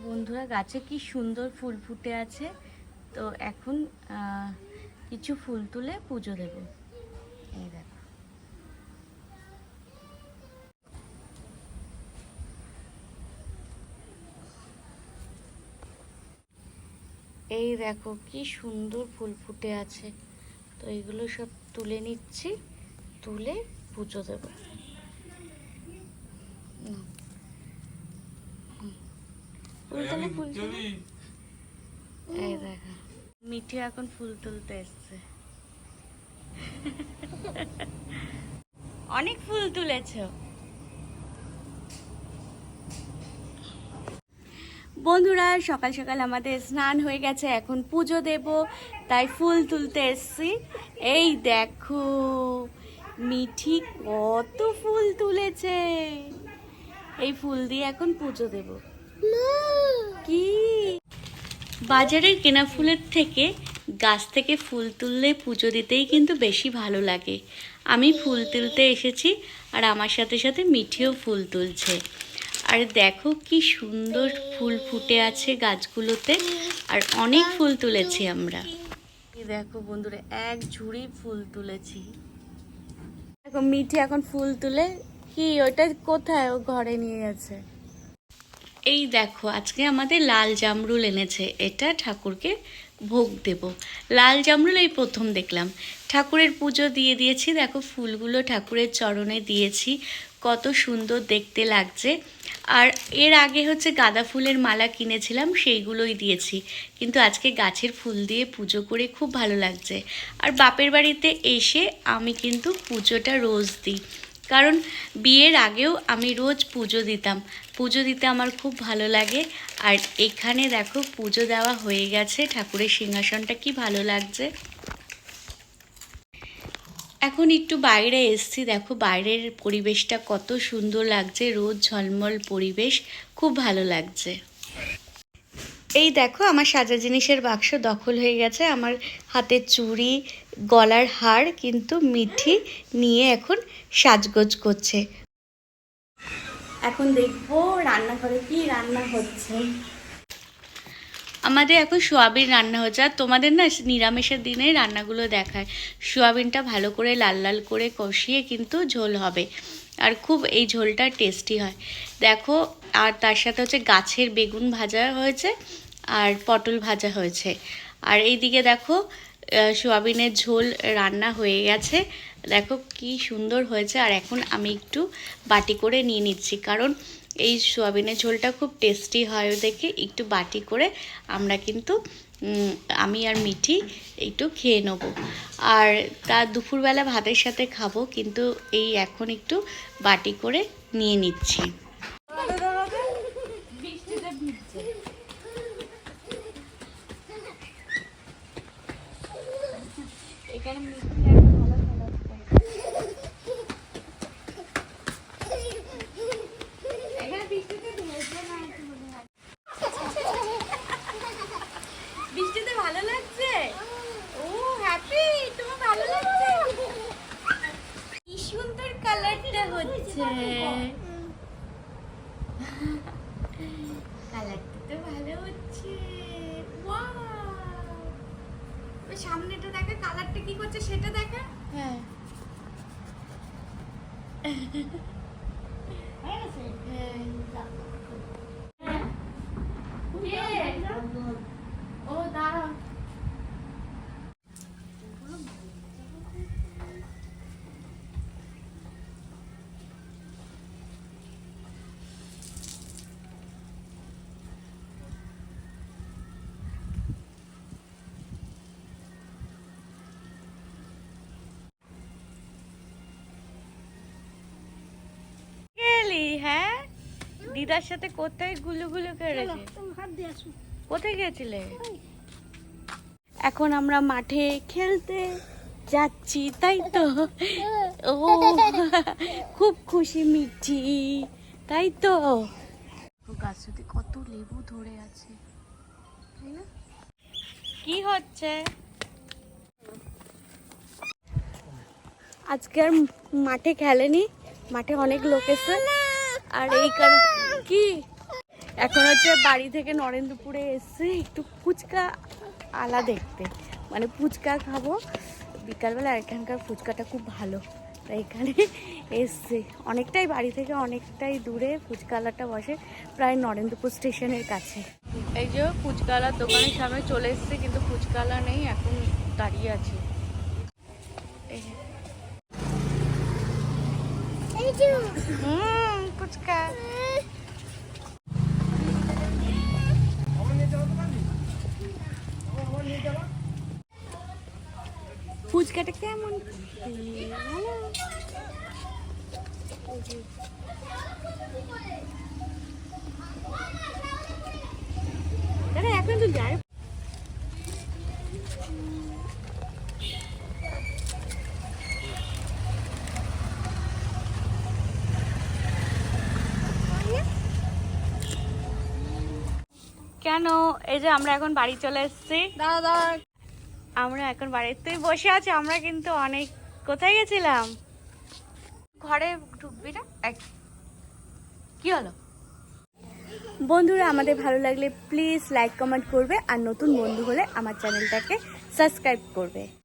বন্ধুরা, গাছে কি সুন্দর ফুল ফুটে আছে। তো এখন কিছু ফুল তুলে পুজো দেব। এই দেখো, এই দেখো কি সুন্দর ফুল ফুটে আছে। তো এগুলো সব তুলে নিচ্ছি, তুলে পুজো দেব। এই দেখো, মিঠি এখন ফুল তুলতে এসছে। অনেক ফুল তুলেছ বন্ধুরা। সকাল সকাল আমাদের স্নান হয়ে গেছে, এখন পুজো দেব, তাই ফুল তুলতে এসছি। এই দেখো মিঠি কত ফুল তুলেছে। এই ফুল দিয়ে এখন পুজো দেব। কি বাজারের কেনা ফুলের থেকে গাছ থেকে ফুল তুললে পুজো দিতেই কিন্তু বেশি ভালো লাগে। আমি ফুল তুলতে এসেছি আর আমার সাথে সাথে মিঠিও ফুল তুলছে। আর দেখো কি সুন্দর ফুল ফুটে আছে গাছগুলোতে, আর অনেক ফুল তুলেছি আমরা। দেখো বন্ধুরা, এক ঝুড়ি ফুল তুলেছি। দেখো মিঠি এখন ফুল তুলে কি ওটা কোথায় ও ঘরে নিয়ে গেছে। এই দেখো, আজকে আমাদের লাল জামরুল এনেছে, এটা ঠাকুরকে ভোগ দেব। লাল জামরুল এই প্রথম দেখলাম। ঠাকুরের পুজো দিয়ে দিয়েছি, দেখো ফুলগুলো ঠাকুরের চরণে দিয়েছি, কত সুন্দর দেখতে লাগছে। আর এর আগে হচ্ছে গাঁদা ফুলের মালা কিনেছিলাম, সেইগুলোই দিয়েছি। কিন্তু আজকে গাছের ফুল দিয়ে পুজো করে খুব ভালো লাগছে। আর বাপের বাড়িতে এসে আমি কিন্তু পুজোটা রোজ দিই, কারণ বিয়ের আগেও আমি রোজ পুজো দিতাম। পুজো দিতে আমার খুব ভালো লাগে। আর এখানে দেখো পুজো দেওয়া হয়ে গেছে, ঠাকুরের সিংহাসনটা কি ভালো লাগছে। এখন একটু বাইরে এসছি, দেখো বাইরের পরিবেশটা কত সুন্দর লাগছে, রোদ ঝলমল পরিবেশ, খুব ভালো লাগছে। এই দেখো আমার সাজা জিনিসের বাক্স দখল হয়ে গেছে। আমার হাতের চুড়ি, গলার হার কিন্তু মিঠি নিয়ে এখন সাজগোজ করছে। এখন দেখবো রান্নাঘরে কি রান্না হচ্ছে। আমাদের এখন সোয়াবিন রান্না হচ্ছে। আর তোমাদের না নিরামিষের দিনে রান্নাগুলো দেখায়, সোয়াবিনটা ভালো করে লাল লাল করে কষিয়ে কিন্তু ঝোল হবে, আর খুব এই ঝোলটা টেস্টি হয়। দেখো, আর তার সাথে হচ্ছে গাছের বেগুন ভাজা হয়েছে আর পটল ভাজা হয়েছে। আর এইদিকে দেখো সোয়াবিনের ঝোল রান্না হয়ে গেছে, দেখো কি সুন্দর হয়েছে। আর এখন আমি একটু বাটি করে নিয়ে নিচ্ছি, কারণ এই সোয়াবিনের ঝোলটা খুব টেস্টি হয় দেখে একটু বাটি করে আমরা কিন্তু আমি আর মিঠি একটু খেয়ে নেবো। আর তার দুপুরবেলা ভাতের সাথে খাবো, কিন্তু এই এখন একটু বাটি করে নিয়ে নিচ্ছি। এখানে বৃষ্টিতে ভালো লাগছে। ও হ্যাপি, তোমার ভালো লাগছে। কি সুন্দর কালারটা হচ্ছে, কালারটা তো ভালো হচ্ছে। ওয়াও, সামনেটা দেখা, কালারটা কি করছে সেটা দেখা। হ্যাঁ ও দাঁড়াও। হ্যাঁ, দিদার সাথে কোথায় গুলুগুলু করেছে? কোথায় গেছিলে? এখন আমরা মাঠে খেলতে যাচ্ছি, তাই তো? ও খুব খুশি মিঠি, তাই তো? গাছটাতে কত লেবু ধরে আছে, তাই না? কি হচ্ছে আজকে? আর মাঠে খেলেনি, মাঠে অনেক লোক এসে। আর এই কি এখন হচ্ছে বাড়ি থেকে নরেন্দ্রপুরে এসে একটু ফুচকা আলা দেখতে, মানে ফুচকা খাবো বিকালবেলা। আর এখানকার ফুচকাটা খুব ভালো, তাই এখানে এসছে। অনেকটাই বাড়ি থেকে অনেকটাই দূরে ফুচকা আলাটা বসে, প্রায় নরেন্দ্রপুর স্টেশনের কাছে। এই যে ফুচকা আলার দোকানের সামনে চলে এসছে, কিন্তু ফুচকা আলা নেই, এখন দাঁড়িয়ে আছি। ফুচকা ফুচকাটা কেমন? দাদা এখন তো যাই। কেন? এই যে আমরা এখন বাড়ি চলে এসেছি। দাদা আমরা এখন বাড়িতেই বসে আছি। আমরা কিন্তু অনেক কোথায় গেছিলাম, ঘরে ঢুকবি না? কি হলো? বন্ধুরা, আমাদের ভালো লাগলে প্লিজ লাইক কমেন্ট করবে, আর নতুন বন্ধু হলে আমার চ্যানেলটাকে সাবস্ক্রাইব করবে।